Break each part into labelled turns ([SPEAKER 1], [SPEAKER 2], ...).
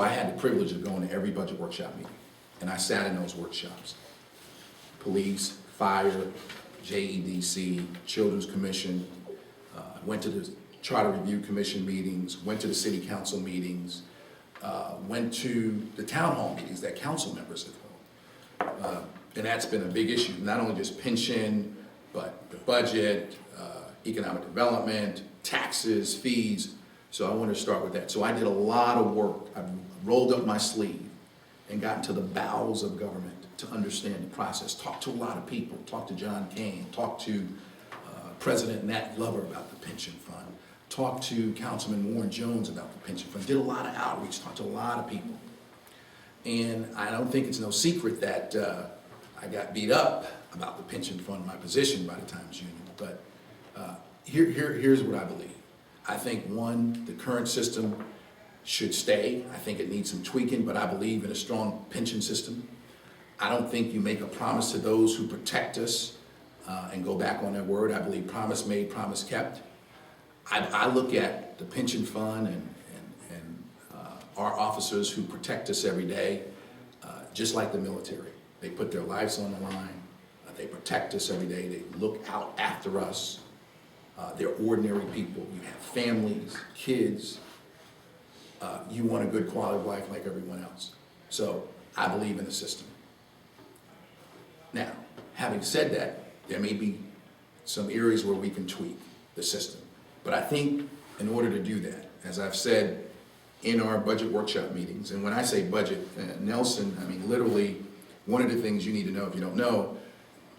[SPEAKER 1] so I had the privilege of going to every budget workshop meeting, and I sat in those workshops. Police, fire, JEDC, Children's Commission, went to the Charter Review Commission meetings, went to the City Council meetings, went to the town hall meetings that council members have held. And that's been a big issue, not only just pension, but the budget, economic development, taxes, fees. So I want to start with that. So I did a lot of work. I rolled up my sleeve and got into the bowels of government to understand the process. Talked to a lot of people. Talked to John Kane. Talked to President Nat Glover about the pension fund. Talked to Councilman Warren Jones about the pension fund. Did a lot of outreach. Talked to a lot of people. And I don't think it's no secret that I got beat up about the pension fund, my position by the Times Union. But here's what I believe. I think, one, the current system should stay. I think it needs some tweaking, but I believe in a strong pension system. I don't think you make a promise to those who protect us and go back on their word. I believe promise made, promise kept. I look at the pension fund and our officers who protect us every day, just like the military. They put their lives on the line. They protect us every day. They look out after us. They're ordinary people. You have families, kids. You want a good quality of life like everyone else. So I believe in the system. Now, having said that, there may be some areas where we can tweak the system. But I think in order to do that, as I've said in our budget workshop meetings, and when I say budget, Nelson, I mean literally one of the things you need to know, if you don't know,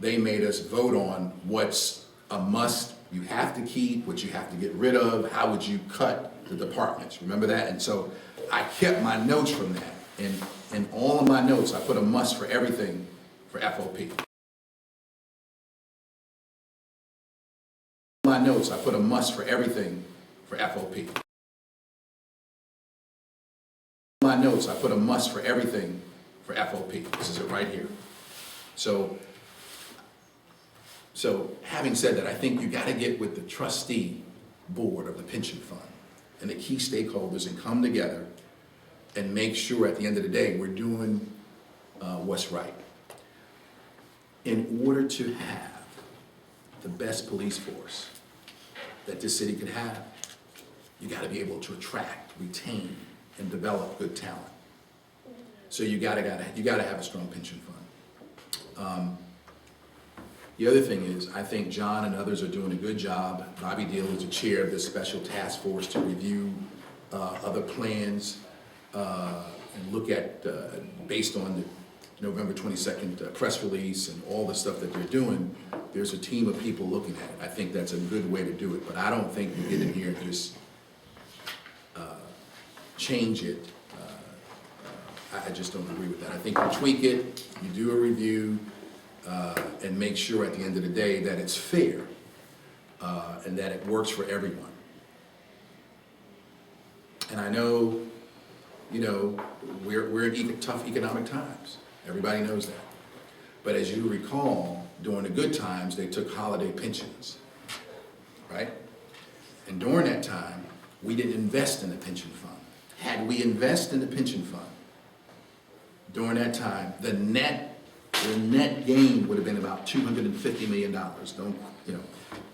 [SPEAKER 1] they made us vote on what's a must you have to keep, what you have to get rid of, how would you cut the departments, remember that? And so I kept my notes from that, and in all of my notes I put a must for everything for FOP. My notes I put a must for everything for FOP. My notes I put a must for everything for FOP. This is it right here. So having said that, I think you got to get with the trustee board of the pension fund and the key stakeholders and come together and make sure at the end of the day we're doing what's right. In order to have the best police force that this city could have, you got to be able to attract, retain, and develop good talent. So you got to have a strong pension fund. The other thing is, I think John and others are doing a good job. Bobby Deal is the chair of this special task force to review other plans and look at, based on the November 22nd press release and all the stuff that they're doing, there's a team of people looking at it. I think that's a good way to do it, but I don't think you get in here and just change it. I just don't agree with that. I think you tweak it, you do a review, and make sure at the end of the day that it's fair and that it works for everyone. And I know, you know, we're in tough economic times. Everybody knows that. But as you recall, during the good times, they took holiday pensions, right? And during that time, we didn't invest in the pension fund. Had we invested in the pension fund during that time, the net gain would have been about $250 million. Don't, you know,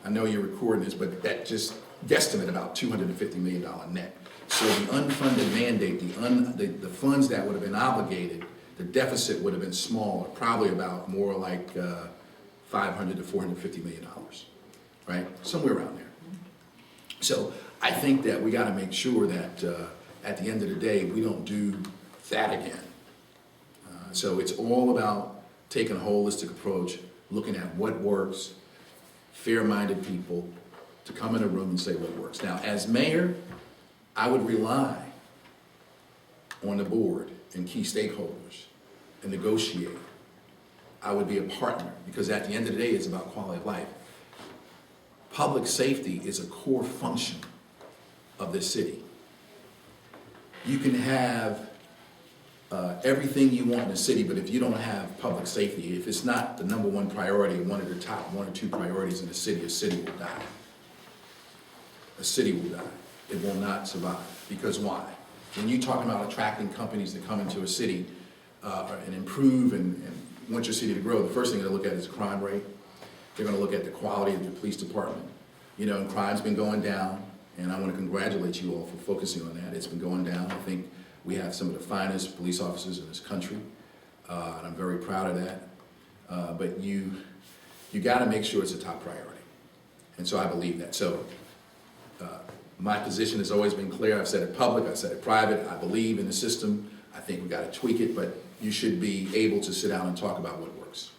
[SPEAKER 1] I know you're recording this, but that just guesstimate about $250 million net. So the unfunded mandate, the funds that would have been obligated, the deficit would have been smaller, probably about more like $500 to $450 million, right? Somewhere around there. So I think that we got to make sure that at the end of the day, we don't do that again. So it's all about taking a holistic approach, looking at what works, fair-minded people to come in a room and say what works. Now, as mayor, I would rely on the board and key stakeholders and negotiate. I would be a partner, because at the end of the day, it's about quality of life. Public safety is a core function of this city. You can have everything you want in the city, but if you don't have public safety, if it's not the number one priority, one of the top 1 or 2 priorities in the city, a city will die. A city will die. It will not survive. Because why? when you're talking about attracting companies to come into a city and improve and want your city to grow, the first thing they're going to look at is crime rate. They're going to look at the quality of the police department. You know, and crime's been going down, and I want to congratulate you all for focusing on that. It's been going down. I think we have some of the finest police officers in this country, and I'm very proud of that. But you got to make sure it's a top priority. And so I believe that. So my position has always been clear. I've said it public, I've said it private. I believe in the system. I think we got to tweak it, but you should be able to sit down and talk about what works.